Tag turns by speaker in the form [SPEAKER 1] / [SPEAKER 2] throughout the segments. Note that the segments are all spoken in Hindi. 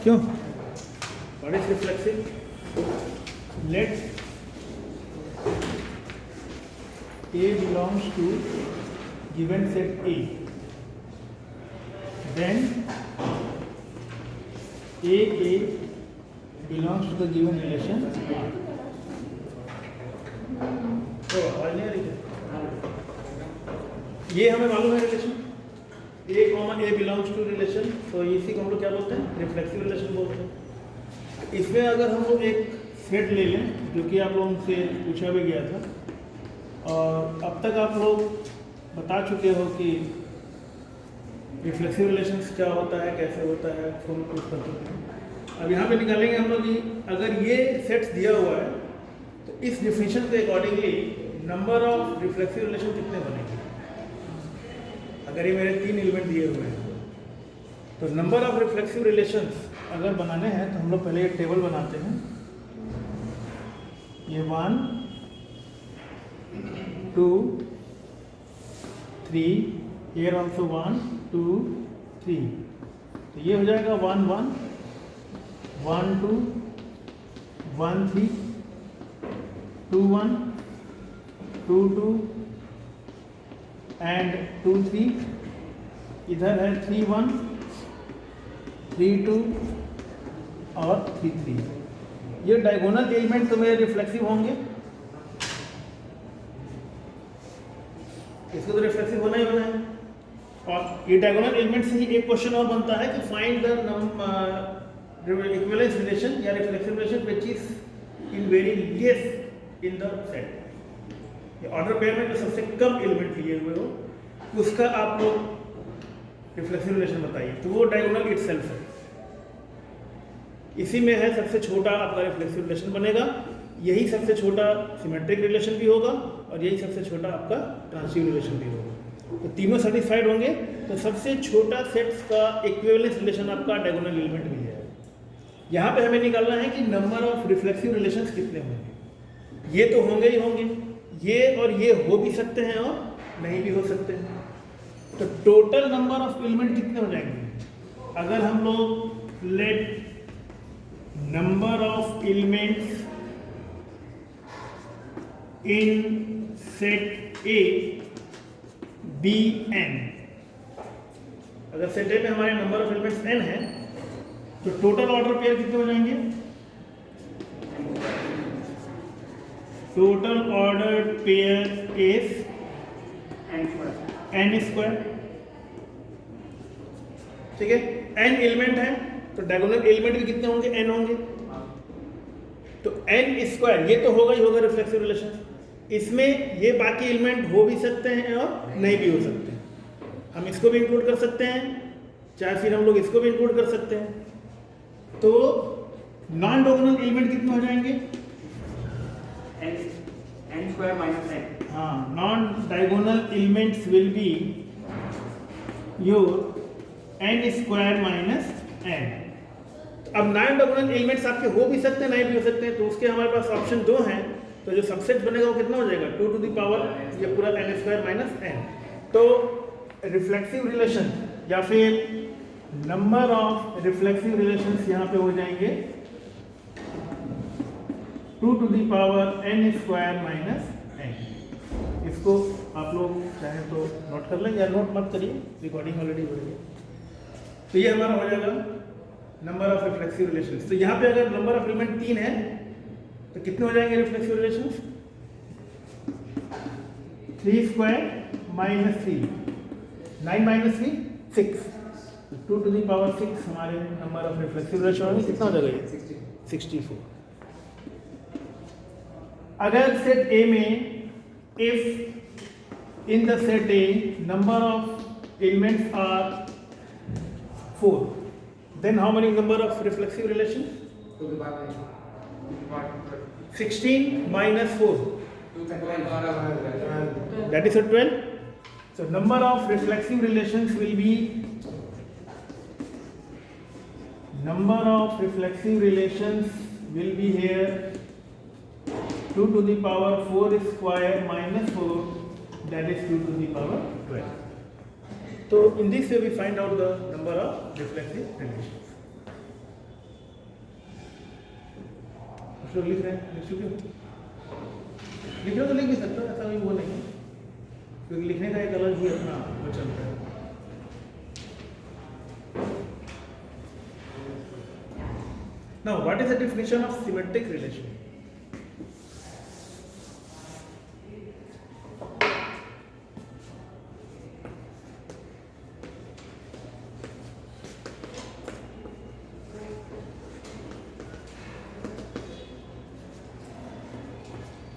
[SPEAKER 1] क्यों? What is reflexive? Let A belongs to given set A, then A belongs to the given relation R. तो आवाज नहीं आ रही है? ये हमें मालूम है relation A comma A belongs to relation, तो इसी को हम लोग क्या बोलते हैं? रिफ्लेक्सिव रिलेशन बोलते हैं। इसमें अगर हम लोग एक सेट ले लें, जो कि आप लोगों से पूछा भी गया था, और अब तक आप लोग बता चुके हो कि रिफ्लेक्सिव रिलेशंस क्या होता है, कैसे होता है, फॉर्म प्रूफ कर चुके हैं। अब यहाँ पे निकालेंगे हम लोग कि अगर ये सेट्स दिया हुआ है तो इस डिफिनेशन के accordingly number of reflexive relation कितने बनेंगे। अगर ये मेरे 3 एलिमेंट दिए हुए हैं तो नंबर ऑफ रिफ्लेक्सिव रिलेशंस अगर बनाने हैं तो हम लोग पहले एक टेबल बनाते हैं। ये 1 2 3, here also 1 2 3, तो ये हो जाएगा 1 1 1 2 1 3 2 1 2 2 एंड 2 3, इधर है 3 1 3 2 और 3 3। ये डायगोनल एलिमेंट तो मेरे रिफ्लेक्सिव होंगे, इसको तो रिफ्लेक्सिव होना ही होना है। और ये डायगोनल एलिमेंट से ही एक क्वेश्चन और बनता है कि फाइंड द इक्विवेलेंस रिलेशन या reflexive relation which is in very less in the set. ये ऑर्डर पेयर में जो सबसे कम एलिमेंट लिए हुए हो उसका आप लोग रिफ्लेक्सिव रिलेशन बताइए, तो वो डायगोनल इटसेल्फ है। इसी में है सबसे छोटा आपका रिफ्लेक्सिव रिलेशन बनेगा, यही सबसे छोटा सिमेट्रिक रिलेशन भी होगा और यही सबसे छोटा आपका ट्रांसिटिव रिलेशन भी होगा। तो तीनों सेटिस्फाइड होंगे तो सबसे छोटा सेट्स का इक्विवेलेंस रिलेशन आपका डायगोनल एलिमेंट मिल जाएगा। यहाँ पे हमें निकालना है कि नंबर ऑफ रिफ्लेक्सिव रिलेशंस कितने होंगे। ये तो होंगे ही होंगे, ये और ये हो भी सकते हैं और नहीं भी हो सकते हैं। तो टोटल नंबर ऑफ एलिमेंट कितने हो जाएंगे अगर हम लोग let number of elements in set A be n। अगर सेट A में हमारे नंबर ऑफ एलिमेंट्स n है तो टोटल ऑर्डर पेयर कितने हो जाएंगे? Total order pair is n square. ठीक है, n एलिमेंट है तो डायगोनल एलिमेंट भी कितने होंगे? n होंगे। तो n स्क्वायर ये तो होगा ही होगा रिफ्लेक्सिव रिलेशन। इसमें ये बाकी एलिमेंट हो भी सकते हैं और नहीं भी हो सकते हैं। हम इसको भी इंक्लूड कर सकते हैं, चाहे फिर हम लोग इसको भी इंक्लूड कर सकते हैं। तो नॉन डायगोनल एलिमेंट कितने हो जाएंगे?
[SPEAKER 2] n square minus n।
[SPEAKER 1] हाँ, non diagonal elements will be your n square minus n। अब नॉन डायगोनल एलिमेंट्स आपके हो भी सकते हैं, नहीं भी हो सकते हैं, तो उसके हमारे पास ऑप्शन 2 हैं। तो जो सबसेट बनेगा वो कितना हो जाएगा? 2 टू द पावर ये पूरा n स्क्वायर माइनस n। तो रिफ्लेक्सिव रिलेशन या फिर नंबर ऑफ रिफ्लेक्सिव रिलेशंस यहाँ पे हो जाएंगे 2 to the power n square minus n। इसको आप लोग चाहें तो नोट कर लें या नोट मत करिए, रिकॉर्डिंग ऑलरेडी हो रही है। तो ये हमारा हो जाएगा नंबर ऑफ रिफ्लेक्सिव रिलेशंस। तो यहाँ पे अगर नंबर ऑफ एलिमेंट 3 है तो कितने हो जाएंगे reflexive relations? 3 square minus 3, 9 minus 3 6, 2 to the power 6 हमारे नंबर ऑफ रिफ्लेक्सिव रिलेशन होंगे। कितना हो जाएगा ये? 64। अगर सेट ए में if in the set A number of elements are 4, then how many number of reflexive relations? 16 minus 4, that is a 12. So number of reflexive relations will be here 2 to the power 4 square minus 4, that is 2 to the power 12. So in this way we find out the number of reflexive relations. कुछ लोग लिख रहे हैं, लिख चुके हो? लिख रहे हो तो लिख भी सकते हो, ऐसा कोई वो नहीं है, क्योंकि लिखने का एक अलग ही अपना वो चलता है। Now, what is the definition of symmetric relation?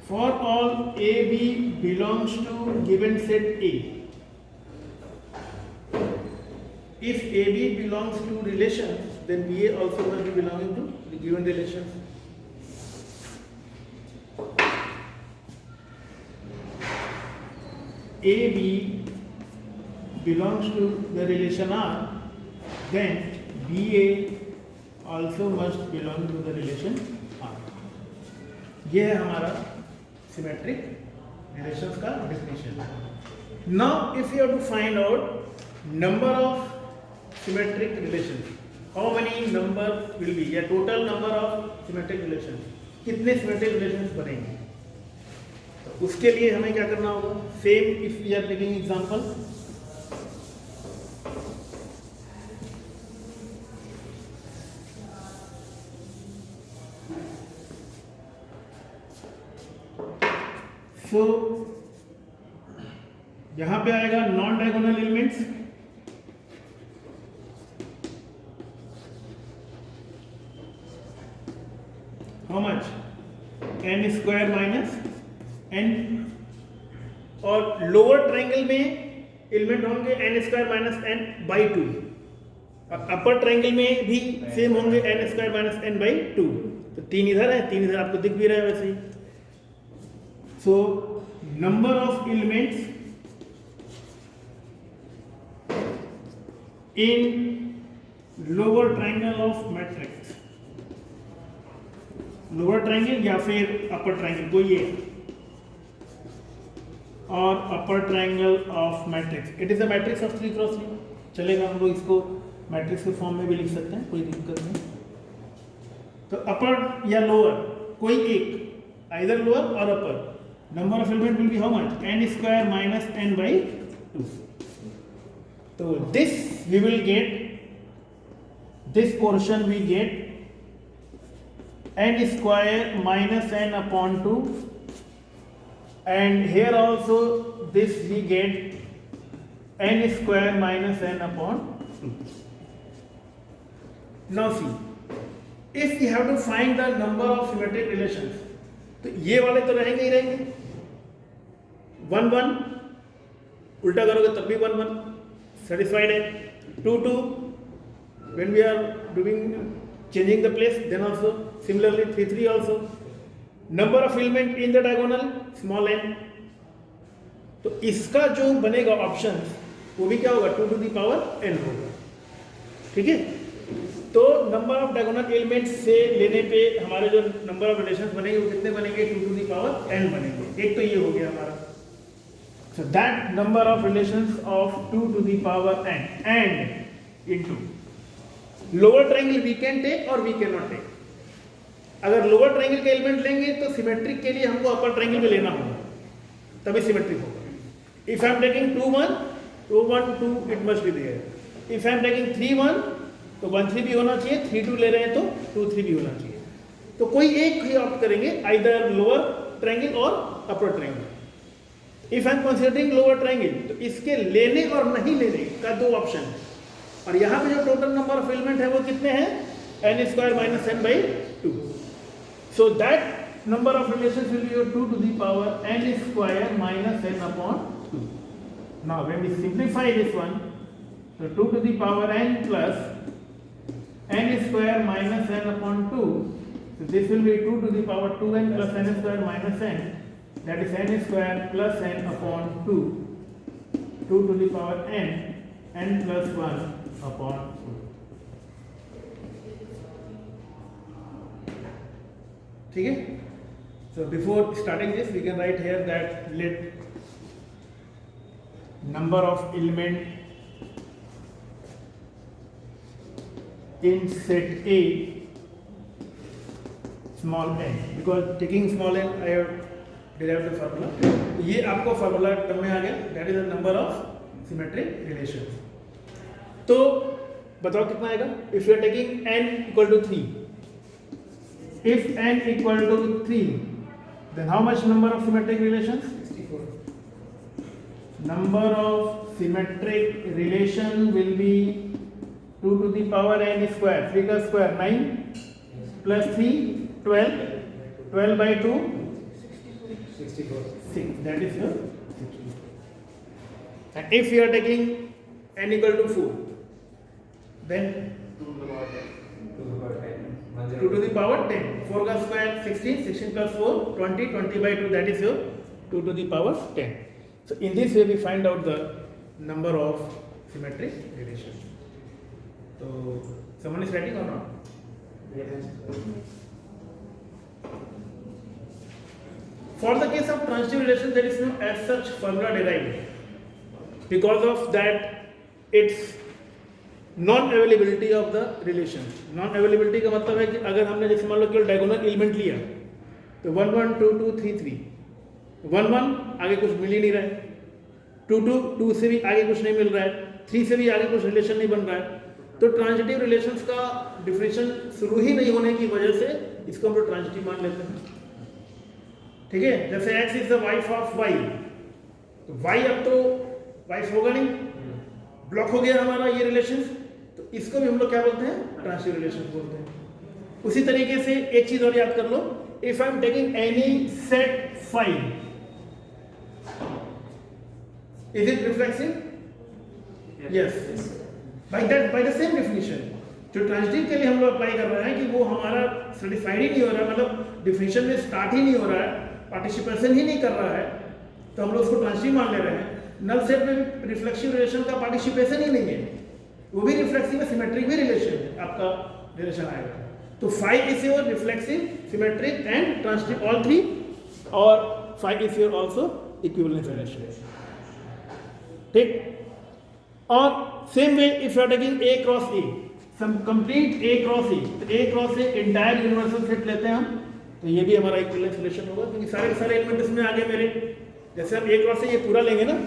[SPEAKER 1] For all AB belongs to given set A, if AB belongs to relations, then BA also must be belonging to the given relations. AB belongs to the relation R, then BA also must belong to the relation R. ये है हमारा symmetric relations का definition. Now, if you have to find out number of symmetric relations, how many number will be, या total number of symmetric relations, कितने symmetric relations बनेंगे, तो उसके लिए हमें क्या करना होगा? Same if we are taking example, so यहां पे आएगा non diagonal elements, how much, n square minus n, और लोअर ट्रायंगल में एलिमेंट होंगे n square minus n by 2, और अपर ट्रायंगल में भी सेम होंगे n square minus n by 2। तो तीन इधर है, तीन इधर आपको दिख भी रहा है वैसे ही। So, number of elements in lower triangle of matrix, lower triangle या फिर upper triangle, कोई ये, और upper triangle of matrix. It is a matrix of 3 cross 3. चलेगा, हम लोग इसको मैट्रिक्स के फॉर्म में भी लिख सकते हैं, कोई दिक्कत नहीं। तो अपर या लोअर कोई एक, आइदर लोअर और अपर, number of element will be how much? n square minus n by 2. So this we will get, this portion we get n square minus n upon 2, and here also this we get n square minus n upon 2. Now see, if we have to find the number of symmetric relations, तो ये वाले तो रहेंगे ही रहेंगे, 1 1, उल्टा करोगे तब भी 1 1, सेटिस्फाइड है। 2 2, when we are doing changing the place, then also similarly 3 3 also. Number of element in the diagonal small n, तो इसका जो बनेगा ऑप्शन वो भी क्या होगा, 2 to the power n होगा, ठीक है। तो नंबर ऑफ डायगोनल एलिमेंट्स से लेने पे हमारे जो नंबर ऑफ रिलेशंस बनेंगे वो कितने बनेंगे, 2 to the power n बनेंगे। एक तो ये हो गया हमारा, so that number of relations of 2 to the power n and into lower triangle we can take or we cannot take. अगर लोअर ट्रायंगल के एलिमेंट लेंगे तो सिमेट्रिक के लिए हमको अपर ट्रायंगल में लेना होगा, तभी सिमेट्रिक होगा। इफ आई एम टेकिंग 2 1, तो 1 2 it must be there. If I am taking 3 1, तो 1 3 भी होना चाहिए, 3 2 ले रहे हैं तो 2 3 भी होना चाहिए। तो कोई एक ही ऑप्ट करेंगे, आइदर लोअर ट्रायंगल और upper triangle. If I am considering lower triangle, तो इसके लेने और नहीं लेने का दो ऑप्शन है, और यहाँ पे जो टोटल नंबर ऑफ एलिमेंट है वो कितने हैं, n square minus n by 2। So that number of relations will be 2 to the power n square minus n upon 2। Now when we simplify this one, तो 2 to the power n plus n square minus n upon 2, so this will be 2 to the power 2n plus n square minus n, that is n square plus n upon 2, 2 to the power n, n plus 1 upon 2. ठीक है? So before starting this, we can write here that let number of element in set A small n, because taking small n I have derived the formula. तो ये आपको फार्मूला टर्म में आ गया, that is the number of symmetric relations. तो बताओ कितना आएगा if you are taking n equal to 3. If n equal to 3, then how much number of symmetric relations? 64. Number of symmetric relation will be 2 to the power n square. 3 का square 9 plus 3 12. 12 by 2 64. 6. That is your 64. And if you are taking n equal to 4, then 2 to the power 10. 4 का square 16. 16 plus 4 20. 20 by 2, that is your 2 to the power 10. So in this way we find out the number of symmetric relations. So someone is writing or not? Yes. For the case of transitive relations, there is no as such formula derived because of that its non availability of the relation. Non availability का मतलब है कि अगर हमने जैसे मान लो केवल डायगोनल एलिमेंट लिया तो 1 1 2 2 3 3, 1 1 आगे कुछ मिल ही नहीं रहा है, 2 2 2 से भी आगे कुछ नहीं मिल रहा है, 3 से भी आगे कुछ रिलेशन नहीं बन रहा है. तो ट्रांजिटिव रिलेशंस का डिफिनेशन शुरू ही नहीं होने की वजह से इसको हम लोग ट्रांजिटिव मान लेते हैं. ठीक है, जैसे x is the wife of y, तो y अब तो वाइफ होगा नहीं, ब्लॉक हो गया हमारा ये रिलेशन. तो इसको भी हम लोग क्या बोलते हैं, ट्रांजिटिव रिलेशन बोलते हैं. उसी तरीके से एक चीज और याद कर लो, if I am taking any set phi, is it reflexive? Yes. By the same definition जो ट्रांजिटिव के लिए हम लोग अप्लाई कर रहे हैं कि वो हमारा सेटिस्फाइड ही नहीं हो रहा है, मतलब डिफिनेशन में स्टार्ट ही नहीं हो रहा है, पार्टिसिपेशन ही नहीं कर रहा है, तो हम लोग उसको ट्रांजिटिव मान ले रहे हैं. नल सेट में रिफ्लेक्सिव रिलेशन का पार्टिसिपेशन ही नहीं है, वो भी रिफ्लेक्सिव है, सिमेट्रिक भी रिलेशन है, आपका रिलेशन आएगा. तो phi is your reflexive, symmetric and transitive, all three. और phi is your also equivalence relation. ठीक. और same way if you are taking A cross A, some complete A cross A, तो A cross A entire universal set लेते हैं हम, तो ये भी हमारा इक्विवेलेंस रिलेशन होगा क्योंकि सारे के सारे एलिमेंट इसमें आ गए मेरे. जैसे हम ए क्रॉस से ये पूरा लेंगे ना,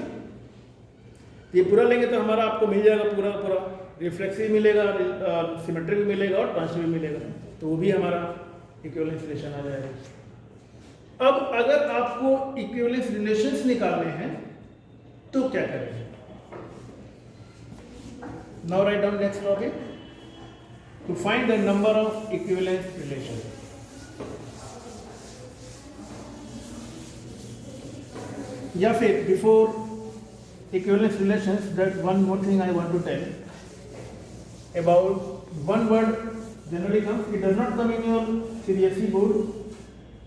[SPEAKER 1] ये पूरा लेंगे तो हमारा आपको मिल जाएगा पूरा पूरा रिफ्लेक्सिव मिलेगा, सिमेट्रिक भी मिलेगा और ट्रांजिटिव भी मिलेगा, तो वो भी हमारा इक्विवेलेंस रिलेशन आ जाएगा. अब अगर आपको इक्विवेलेंस रिलेशंस निकालने हैं तो क्या करेंगे? Now write down next topic, to find the number of equivalence relation. या फिर before equivalence relations, that one more thing I want to tell about one word generally comes, it does not come in your CBSE board,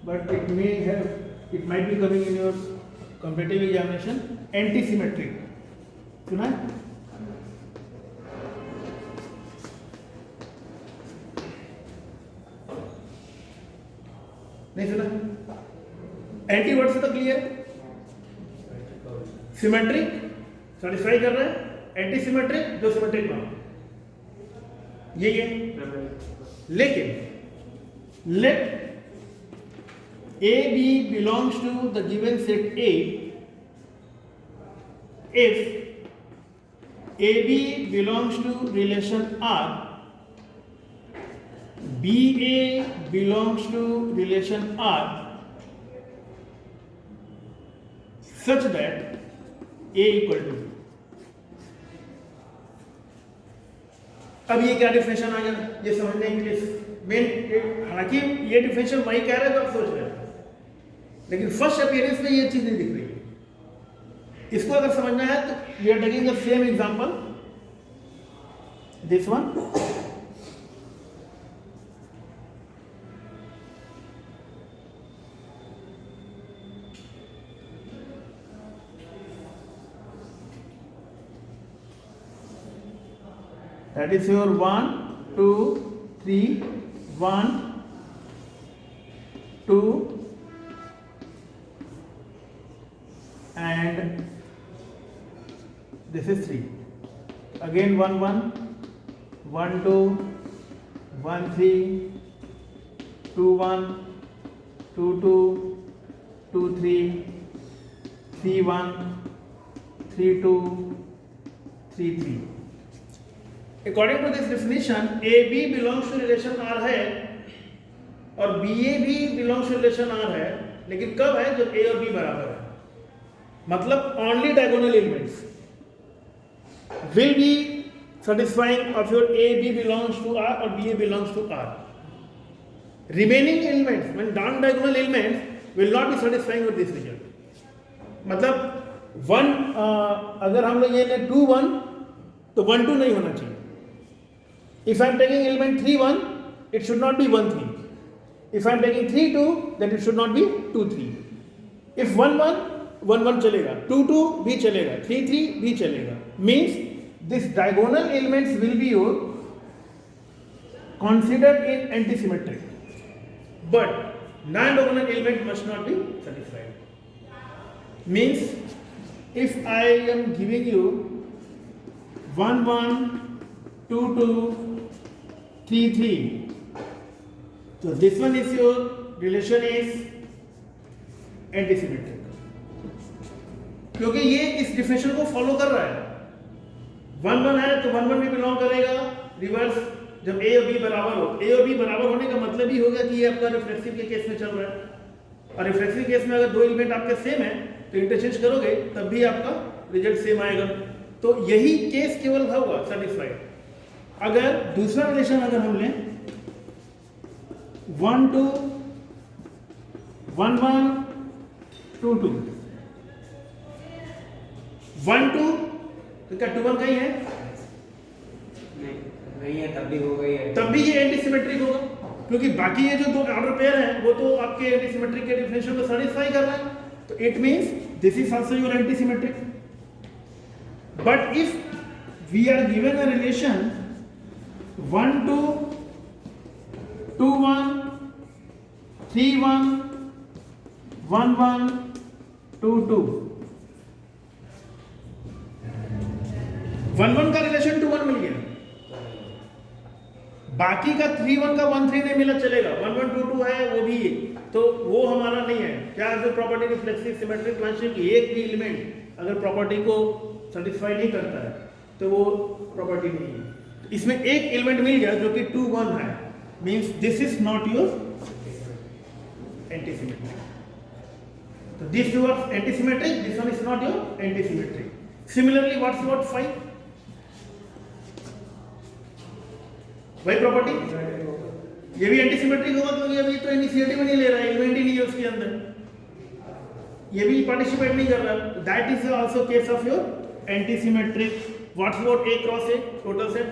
[SPEAKER 1] but it might be coming in your competitive examination, anti-symmetric. सुना है? नहीं सुना? एंटी वर्ड से तो क्लियर. सिमेट्रिक सेटिस्फाई कर रहे हैं, एंटी सिमेट्रिक जो सिमेट्रिक ना, ये लेकिन let A B belongs to the given set A if A B belongs to relation R, B A belongs to relation R, such that A equal to. अब ये क्या डिफिनेशन आ गया ये समझने के लिए मेन, हालांकि ये डिफिनेशन वही कह रहा है जो आप सोच रहे हैं, लेकिन फर्स्ट अपीयरेंस में ये चीज नहीं दिख रही. इसको अगर समझना है तो we are taking the same example, this one. That is your 1 2 3 1 2 and this is 3. Again 1 1 1 2 1 3 2 1 2 2 2 3 3 1 3 2 3 3. According to this definition, AB belongs to relation R है और BA भी belongs to relation R है, लेकिन कब है जब A और B बराबर है. मतलब only diagonal elements will be satisfying of your AB belongs to R or BA belongs to R. Remaining elements, when non-diagonal elements will not be satisfying with this result. मतलब वन अगर हम लोग ये ले 2 1 तो 1 2 नहीं होना चाहिए. If I am taking element 3 1, it should not be 1 3. If I am taking 3 2, then it should not be 2 3. If 1 1 1 1 चलेगा, 2 2 भी चलेगा, 3 3 भी चलेगा. Means this diagonal elements will be your considered in antisymmetric. But non-diagonal element must not be satisfied. Means if I am giving you 1 1 2 2 3 3, so this one is your relation is antisymmetric, क्योंकि ये इस डिफिनेशन को फॉलो कर रहा है. 1 1 है तो 1 1 भी बिलोंग करेगा. रिवर्स जब A और B बराबर हो, A और B बराबर होने का मतलब ही होगा कि ये आपका रिफ्लेक्सिव के केस में चल रहा है. और रिफ्लेक्सिव केस में अगर दो एलिमेंट आपके सेम है तो इंटरचेंज करोगे तब भी आपका रिजल्ट सेम आएगा. तो यही केस केवल होगा सेटिस्फाइड. अगर दूसरा रिलेशन अगर हम लें 1 2 1 1 2 2 1 2 तो क्या 2 1 कहीं है?
[SPEAKER 2] नहीं है, तब भी होगा ही है.
[SPEAKER 1] तब भी ये एंटीसिमेट्रिक होगा, क्योंकि बाकी ये जो दो ऑर्डर पेयर हैं वो तो आपके एंटीसिमेट्रिक के डिफरेंशियल को सैटिस्फाई कर रहा है. तो it means this is also your antisymmetric. But if we are given a relation 1 2 2 1 3 1 1 1 2 2, 1 1 का रिलेशन 2 1 मिल गया, बाकी का 3 1 का 1 3 नहीं मिला चलेगा. 1 1 2 2 है वो भी, तो वो हमारा नहीं है. क्या जो प्रॉपर्टी रिफ्लेक्सिव सिमेट्रिक ट्रांजिशन की एक भी एलिमेंट अगर प्रॉपर्टी को सेटिस्फाई नहीं करता है तो वो प्रॉपर्टी नहीं है. इसमें एक एलिमेंट मिल गया जो कि 2 1 है, means this is not your antisymmetric. तो this your antisymmetric, this one is not your antisymmetric. Similarly what's about 5? वही प्रॉपर्टी, ये भी एंटीसिमेट्रिक होगा क्योंकि अभी तो इनिशिएटिव नहीं ले रहा है, एलिमेंट ही नहीं है उसके अंदर, ये भी पार्टिसिपेट नहीं कर रहा. That is also case of your antisymmetric. What's about A cross A total set?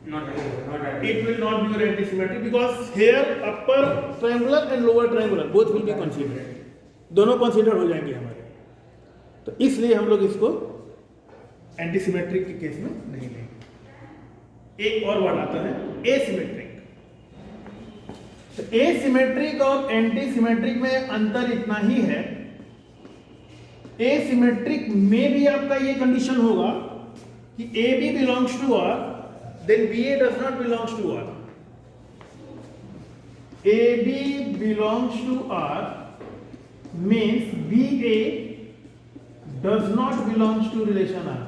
[SPEAKER 1] It will not be your antisymmetric because here upper triangular and lower triangular both will be considered. दोनों कंसीडर हो जाएंगे हमारे. तो इसलिए हम लोग इसको एंटीसिमेट्रिक के केस में नहीं लेंगे. एक और वर्ड आता है एसिमेट्रिक. तो एसिमेट्रिक और एंटीसिमेट्रिक में अंतर इतना ही है. एसिमेट्रिक में भी आपका ये कंडीशन होगा कि AB belongs to R, then BA does not belongs to R. AB belongs to R means BA does not belongs to relation R.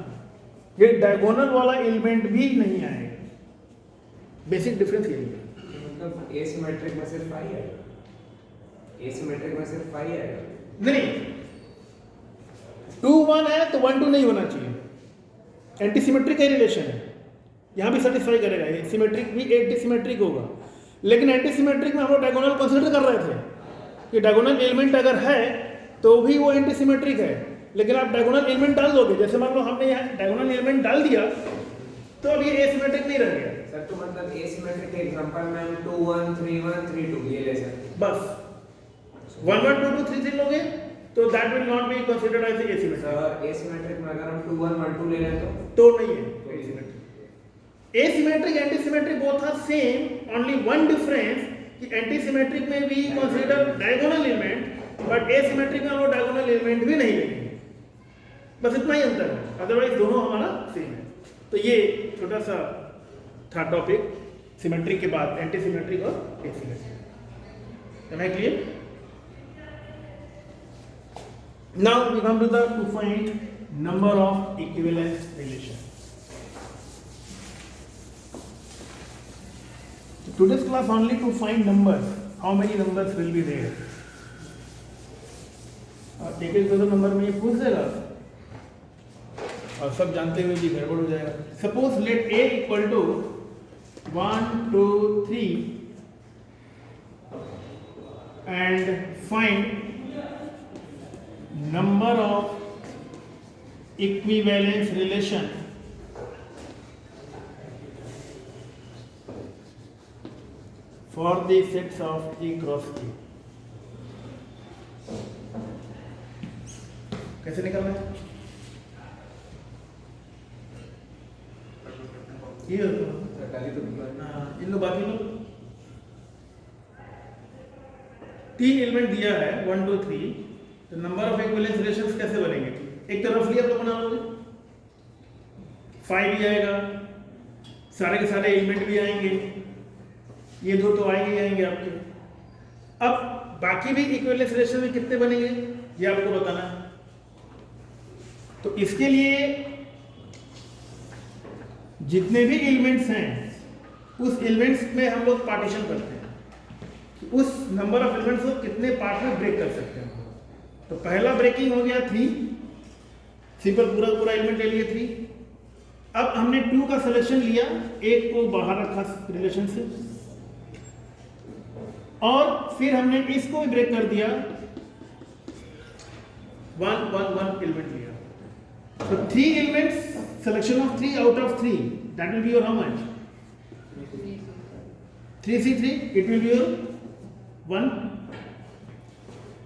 [SPEAKER 1] ये डायगोनल वाला एलिमेंट भी नहीं आएगा. बेसिक डिफरेंस यही है.
[SPEAKER 2] मतलब एसिमेट्रिक में सिर्फ I है, एसिमेट्रिक में सिर्फ I है.
[SPEAKER 1] नहीं, 2 1 है तो 1 2 नहीं होना चाहिए. एंटीसिमेट्रिक का रिलेशन है, यहाँ भी सेटिस्फाई करेगा. सिमेट्रिक भी एंटीसिमेट्रिक होगा, लेकिन एंटीसिमेट्रिक में हम लोग डायगोनल कंसीडर कर रहे थे कि डायगोनल एलिमेंट अगर है तो भी वो एंटीसिमेट्रिक है. लेकिन आप डायगोनल एलिमेंट डाल दोगे, जैसे मान लो हमने यहाँ डायगोनल एलिमेंट डाल दिया तो अब ये एसिमेट्रिक नहीं रह गया.
[SPEAKER 2] सर तो मतलब एसिमेट्रिक के एग्जांपल में 2 1 3 1 3 2 ये ले सकते.
[SPEAKER 1] बस 1 1 2 2 3 3 लोगे तो that will not be considered as asymmetric.
[SPEAKER 2] Sir asymmetric में अगर हम 2 1 1 2 ले लें
[SPEAKER 1] तो नहीं है asymmetric. Asymmetric and antisymmetric both are same, only one difference कि antisymmetric में भी consider diagonal element, but asymmetric में हम लोग diagonal element भी नहीं लेंगे. बस इतना ही अंतर है, otherwise दोनों हमारा सेम है. तो ये छोटा सा था टॉपिक सिमेट्रिक के बाद, एंटी सिमेट्रिक और asymmetric. Am I clear? Now we come to find number of equivalence relation. Today's class only to find numbers. How many numbers will be there? एक एक दो नंबर में ये पूछ देगा और सब जानते हुए भी गड़बड़ हो जाएगा। Suppose let a equal to 1 2 3 and find number of equivalence relation for the sets of E cross E। कैसे निकालना है? ये इन लोग बाकी लोग 3 एलिमेंट दिया है 1 2 3, तो नंबर ऑफ इक्विवेलेंस रिलेशंस कैसे बनेंगे? एक तो रफली आप लोग बना लोगे, 5 भी आएगा, सारे के सारे एलिमेंट भी आएंगे, ये दो तो आएंगे ही आएंगे आपके। अब बाकी भी इक्विवेलेंस रिलेशन में कितने बनेंगे ये आपको बताना है। तो इसके लिए जितने भी एलिमेंट्स हैं उस एलिमेंट्स में हम लोग पार्टीशन करते हैं, उस नंबर ऑफ एलिमेंट्स को कितने पार्ट में ब्रेक कर सकते हैं। तो पहला ब्रेकिंग हो गया 3, सिंपल पूरा पूरा एलिमेंट ले लिए 3। अब हमने 2 का सिलेक्शन लिया, एक को बाहर रखा रिलेशन से, और फिर हमने इसको भी ब्रेक कर दिया, 1 1 1 एलिमेंट लिया। So 3 elements, selection of 3 out of 3, that will be your how much? 3C3, it will be your 1.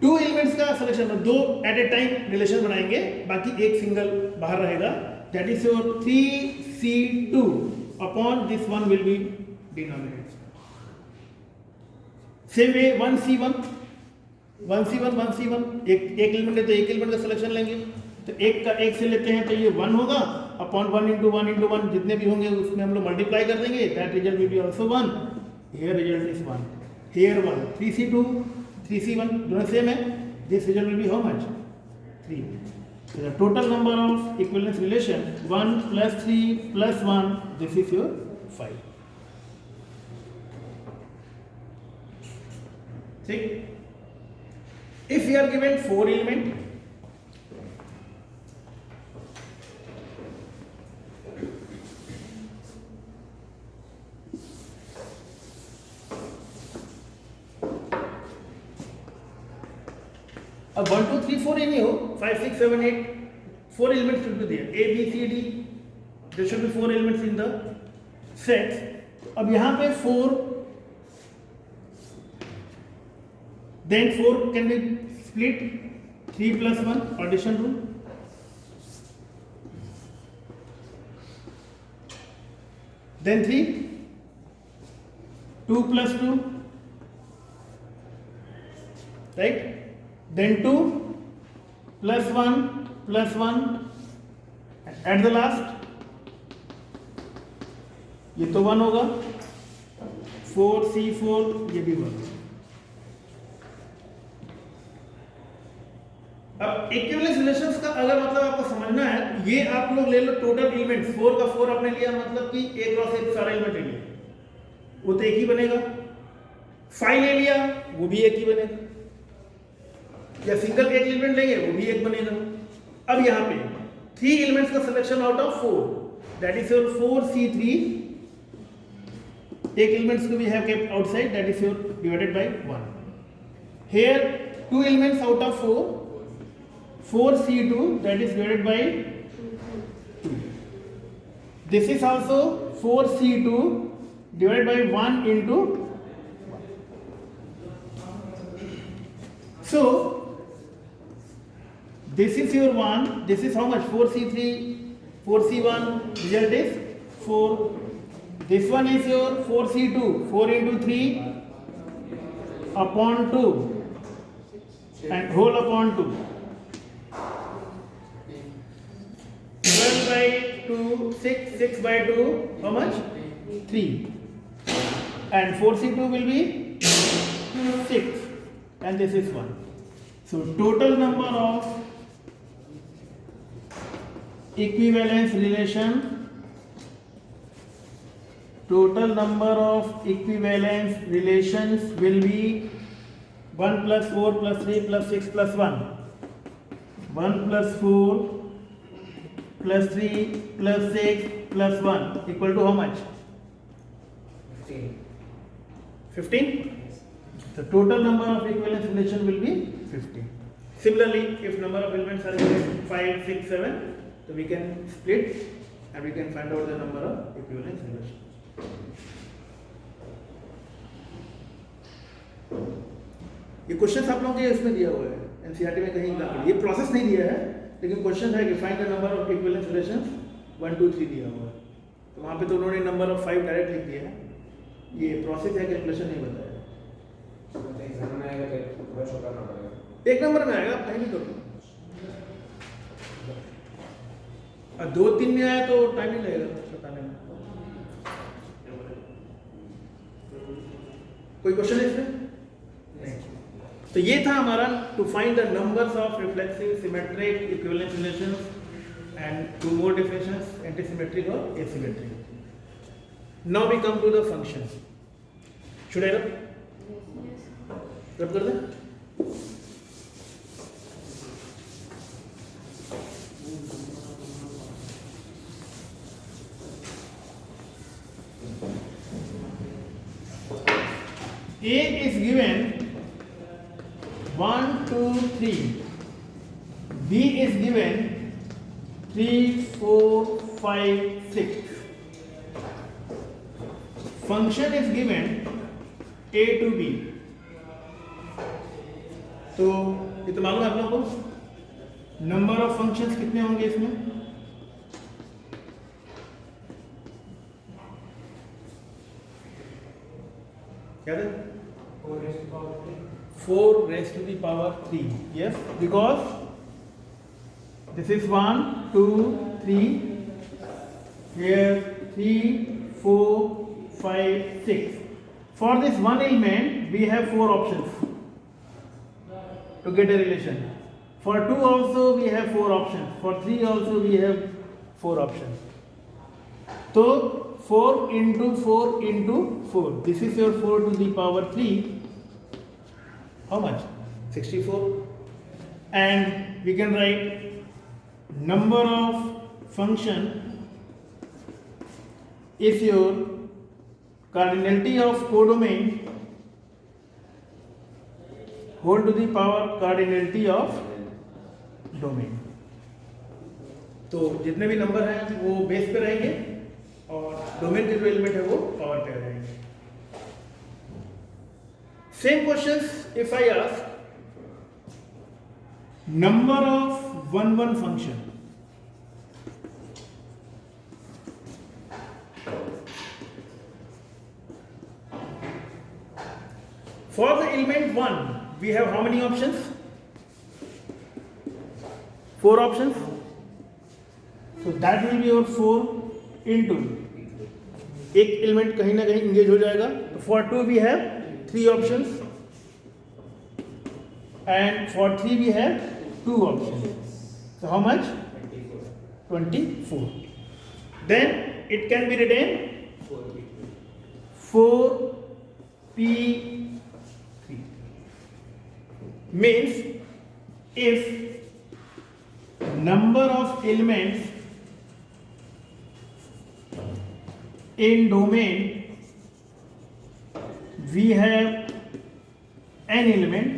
[SPEAKER 1] 2 elements का selection, 2 at a time relation बनाएंगे, बाकी एक सिंगल बाहर रहेगा, that is your 3C2 upon this one will be denominator. Same way 1C1, 1C1, 1C1, एक एलिमेंट है तो एक एलिमेंट का सिलेक्शन लेंगे, तो एक का एक से लेते हैं तो ये 1 होगा, अपॉन 1 इंटू 1 इंटू 1 जितने भी होंगे उसमें हम लोग मल्टीप्लाई कर देंगे, that result will be also 1, here result is 1, here 1, 3C2 3C1 दोनों सेम है, this result will be how much 3। So the total number of equivalence relation 1 plus 3 plus 1, this is your 5। ठीक, if we are given 4 element, अब 1 2 3 4 नहीं हो, 5 6 7 8 4 elements should be there, A B C D, there should be 4 elements in the set। अब यहाँ पे 4, then 4 can be split 3 plus 1 addition rule, then 3 2 plus 2, right, then 2 plus 1 plus 1 at the last ये तो 1 होगा, 4C4 ये भी 1। अब इक्विवेलेंस रिलेशंस का अगर मतलब आपको समझना है, ये आप लोग ले लो टोटल एलिमेंट, 4 का 4 आपने लिया, मतलब कि A क्रॉस एक सारा एलिमेंट ले लिया, वो तो एक ही बनेगा। 5 ले लिया, वो भी एक ही बनेगा, या सिंगल एक एलिमेंट लेंगे वो भी एक बनेगा। अब यहाँ पे 3 एलिमेंट्स का selection out of 4, that is your 4C3, एक एलिमेंट्स को we have kept outside, that is your divided by 1। Here 2 elements out of 4, 4C2, that is divided by 2. This is also 4C2 divided by 1 into 1. So this is your 1, this is how much? 4C3, 4C1, result is 4. This one is your 4C2, 4 into 3 upon 2 and whole upon 2. 12 by 2, 6, 6 by 2, how much? 3. and 4c2 will be 6 and this is 1. So total number of equivalence relation, total number of equivalence relations will be 1 plus 4 plus 3 plus 6 plus 1. 1 plus 4 plus 3 plus 6 plus 1 equal to how much?
[SPEAKER 2] 15.
[SPEAKER 1] 15? The total number of equivalence relation will be 15. Similarly, if number of elements are 5, 6, 7, so we can split and we can find out the number of equivalence relation. ये क्वेश्चन आप लोगों के इसमें दिया हुआ है एनसीईआरटी में कहीं ना कहीं, ये प्रोसेस नहीं दिया है लेकिन क्वेश्चन है कि find the number of equivalence relations 1, 2, 3 दिया हुआ है, तो वहाँ पे तो उन्होंने नंबर ऑफ 5 डायरेक्ट लिख दिया है, ये प्रोसेस है कैलकुलेशन नहीं बताया।
[SPEAKER 2] एग्जाम में आएगा तो थोड़ा छोटा ना पड़ेगा,
[SPEAKER 1] एक नंबर में आएगा, टाइम ही तो 2, 3 में आया तो टाइम ही लगेगा बताने में। कोई क्वेश्चन है इसमें? नहीं। तो ये था हमारा to find the numbers of reflexive, symmetric, equivalence relations and 2 more definitions, antisymmetric और asymmetric. Now we come to the function. Should I rub कर दें? A is given 1, 2, 3. B is given 3, 4, 5, 6. Function is given A to B. तो ये तो मालूम है आप लोगों को नंबर ऑफ फंक्शंस कितने होंगे इसमें? क्या है? 4 raised to the power 3. Yes, because this is 1, 2, 3. Here 3, 4, 5, 6. For this one element, we have 4 options to get a relation. For 2 also we have 4 options. For 3 also we have 4 options. So 4 into 4 into 4. This is your 4 to the power 3. How much? 64. And we can write number of function is your cardinality of codomain whole to the power cardinality of domain. तो जितने भी नंबर हैं वो बेस पे रहेंगे और डोमेन के जो एलिमेंट है वो पावर पे रहेंगे। Same questions if I ask number of 1, 1 function, for the element 1 we have how many options? 4 options. So that will be your 4 into एक एलिमेंट कहीं ना कहीं इंगेज हो जाएगा, तो for 2 we have 3 options and for 3 we have 2 options. So how much? 24. Then it can be written 4p3 means if number of elements in domain we have n element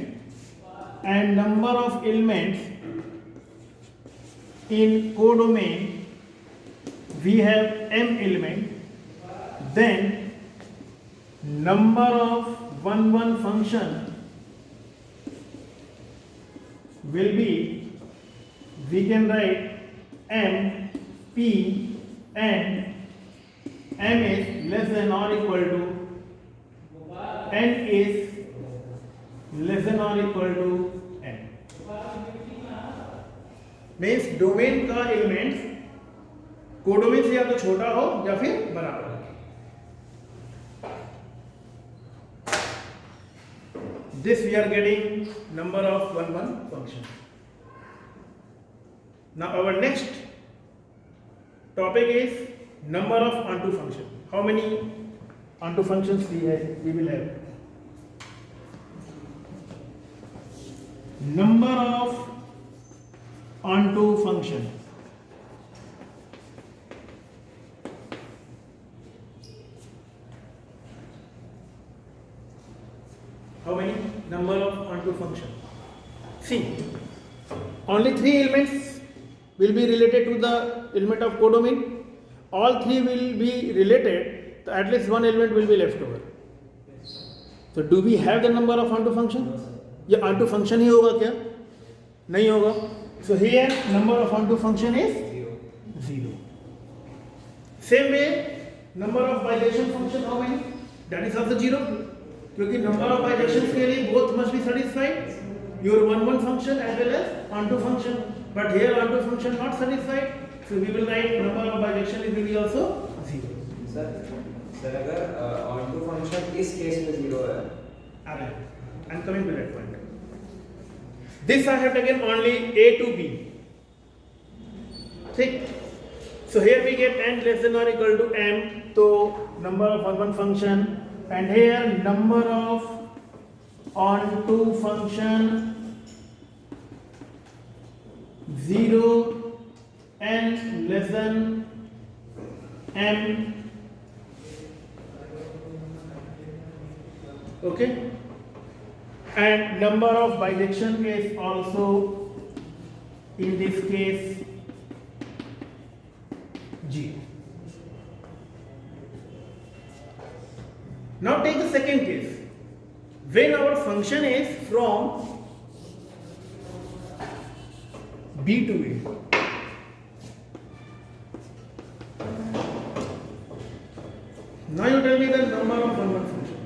[SPEAKER 1] and number of elements in codomain we have m element, then number of 1, 1 function will be, we can write m p and m is less than or equal to n is less than or equal to n. Means domain का एलिमेंट्स कोडोमेन से या तो छोटा हो या फिर बराबर हो। this we are getting number of one function. Now our next topic is number of onto function. How many onto functions we will have? Number of onto function. How many number of onto function? See, only 3 elements will be related to the element of codomain. All 3 will be related, so at least one element will be left over. So do we have the number of onto function? ये onto function ही होगा क्या? नहीं होगा. So here number of onto function is 0. Same way, number of bijection function how many? That is also 0. क्योंकि number of bijections के लिए both must be satisfied. Your one function as well as onto function. But here onto function not satisfied. So we will write number of bijection will be also 0.
[SPEAKER 2] Sir अगर onto function इस केस में 0 है.
[SPEAKER 1] Alright, I am coming to that point. This I have taken only A to B. ठीक. So here we get n less than or equal to m. So number of one function, and here number of onto function 0 n less than m. Okay. And number of bijection is also in this case 0. Now take the second case. When our function is from B to A. Now you tell me the number of one function.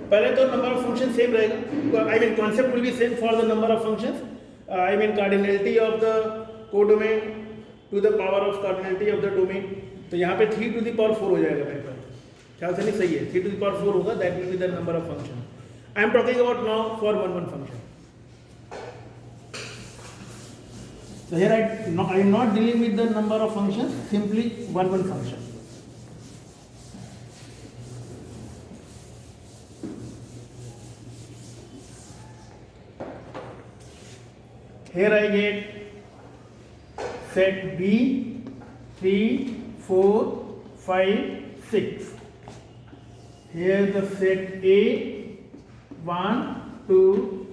[SPEAKER 1] पहले तो नंबर ऑफ फंक्शन सेम रहेगा. I mean concept will be same for the number of functions. I mean cardinality of the codomain to the power of cardinality of the domain. तो यहाँ पे 3 to the power 4 हो जाएगा मेरे पास. ख्याल से नहीं सही है. 3 to the power 4 होगा. That will be the number of function. I am talking about now for one function. So here I am not dealing with the number of functions, simply one function. Here I get set B 3, 4, 5, 6. Here the set A 1, 2,